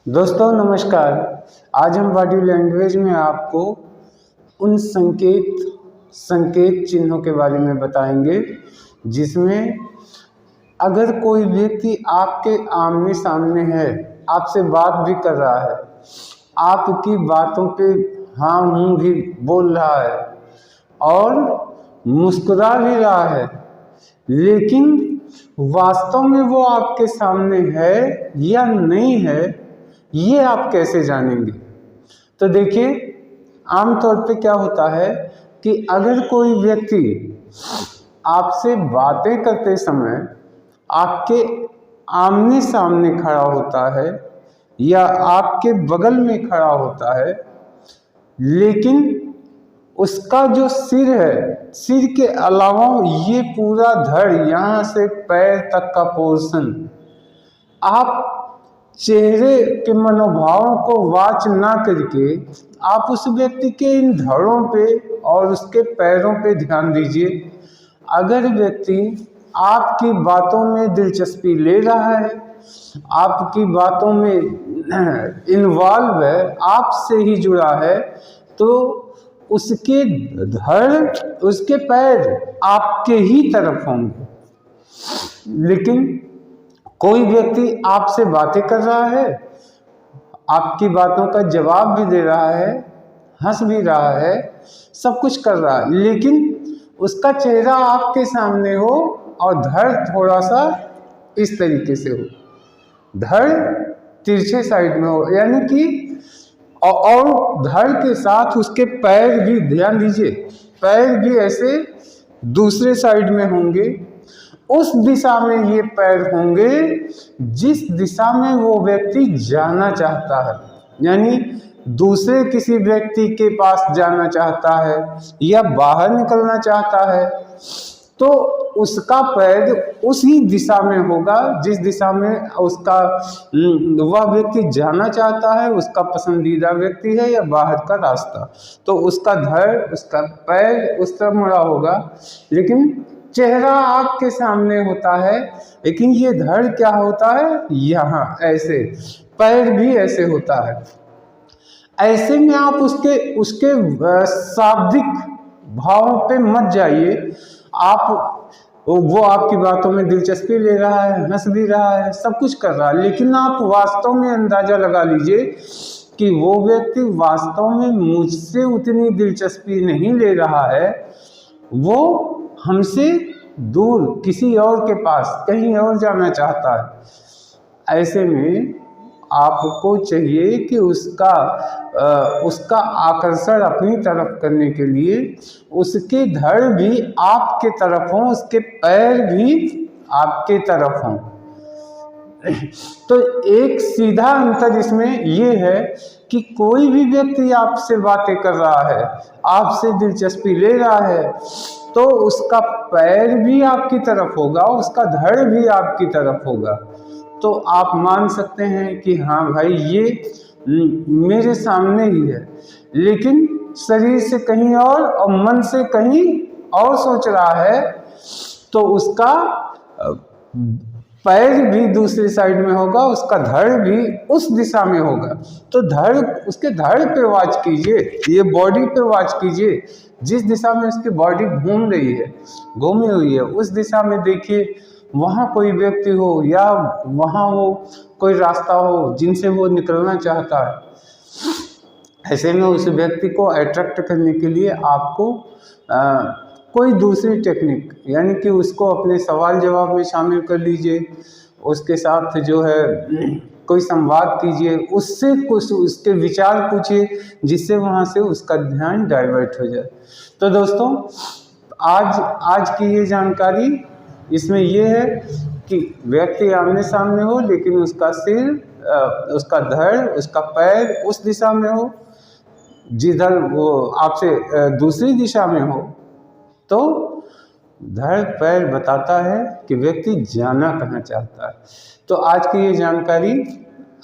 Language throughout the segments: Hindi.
दोस्तों नमस्कार। आज हम बॉडी लैंग्वेज में आपको उन संकेत चिन्हों के बारे में बताएंगे जिसमें अगर कोई व्यक्ति आपके आमने सामने है, आपसे बात भी कर रहा है, आपकी बातों पे हाँ हूँ भी बोल रहा है और मुस्कुरा भी रहा है, लेकिन वास्तव में वो आपके सामने है या नहीं है, ये आप कैसे जानेंगे? तो देखिए, आमतौर पे क्या होता है कि अगर कोई व्यक्ति आपसे बातें करते समय आपके आमने सामने खड़ा होता है या आपके बगल में खड़ा होता है, लेकिन उसका जो सिर है, सिर के अलावा ये पूरा धड़ यहाँ से पैर तक का पोर्शन आप चेहरे के मनोभावों को वाच ना करके आप उस व्यक्ति के इन धड़ों पे और उसके पैरों पे ध्यान दीजिए। अगर व्यक्ति आपकी बातों में दिलचस्पी ले रहा है, आपकी बातों में इन्वॉल्व है, आपसे ही जुड़ा है, तो उसके धड़, उसके पैर आपके ही तरफ होंगे। लेकिन कोई व्यक्ति आपसे बातें कर रहा है, आपकी बातों का जवाब भी दे रहा है, हंस भी रहा है, सब कुछ कर रहा है, लेकिन उसका चेहरा आपके सामने हो और धड़ थोड़ा सा इस तरीके से हो, धड़ तिरछे साइड में हो, यानी कि और धड़ के साथ उसके पैर भी, ध्यान दीजिए, पैर भी ऐसे दूसरे साइड में होंगे, उस दिशा में ये पैर होंगे जिस दिशा में वो व्यक्ति जाना चाहता है, यानी दूसरे किसी व्यक्ति के पास जाना चाहता है या बाहर निकलना चाहता है, तो उसका पैर उसी दिशा में होगा जिस दिशा में उसका वह व्यक्ति जाना चाहता है, उसका पसंदीदा व्यक्ति है या बाहर का रास्ता, तो उसका धड़, उसका पैर उस तरफ मुड़ा होगा। लेकिन चेहरा आपके सामने होता है, लेकिन ये धड़ क्या होता है, यहाँ ऐसे, पैर भी ऐसे होता है। ऐसे में आप उसके शाब्दिक भावों पे मत जाइए। वो आपकी बातों में दिलचस्पी ले रहा है, हंस भी रहा है, सब कुछ कर रहा है, लेकिन आप वास्तव में अंदाजा लगा लीजिए कि वो व्यक्ति वास्तव में मुझसे उतनी दिलचस्पी नहीं ले रहा है, वो हमसे दूर किसी और के पास कहीं और जाना चाहता है। ऐसे में आपको चाहिए कि उसका आकर्षण अपनी तरफ करने के लिए उसके धड़ भी आपके तरफ हों, उसके पैर भी आपके तरफ हों। तो एक सीधा अंतर इसमें ये है कि कोई भी व्यक्ति आपसे बातें कर रहा है, आपसे दिलचस्पी ले रहा है, तो उसका पैर भी आपकी तरफ होगा, उसका धड़ भी आपकी तरफ होगा। तो आप मान सकते हैं कि हाँ भाई, ये मेरे सामने ही है, लेकिन शरीर से कहीं और मन से कहीं और सोच रहा है, तो उसका पैर भी दूसरी साइड में होगा, उसका धड़ भी उस दिशा में होगा। तो उसके धड़ पे वॉच कीजिए, ये बॉडी पे वॉच कीजिए, जिस दिशा में उसकी बॉडी घूम रही है, घूमी हुई है, उस दिशा में देखिए, वहाँ कोई व्यक्ति हो या वहाँ वो कोई रास्ता हो जिनसे वो निकलना चाहता है। ऐसे में उस व्यक्ति को अट्रैक्ट करने के लिए आपको कोई दूसरी टेक्निक, यानी कि उसको अपने सवाल जवाब में शामिल कर लीजिए, उसके साथ जो है कोई संवाद कीजिए, उससे कुछ उसके विचार पूछिए, जिससे वहाँ से उसका ध्यान डाइवर्ट हो जाए। तो दोस्तों, आज की ये जानकारी इसमें ये है कि व्यक्ति आमने सामने हो, लेकिन उसका सिर, उसका धड़, उसका पैर उस दिशा में हो जिधर वो आपसे दूसरी दिशा में हो, तो धड़ पैर बताता है कि व्यक्ति जाना कहाँ चाहता है। तो आज की ये जानकारी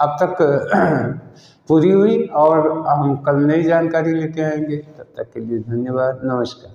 अब तक पूरी हुई और हम कल नई जानकारी लेके आएंगे। तब तक के लिए धन्यवाद, नमस्कार।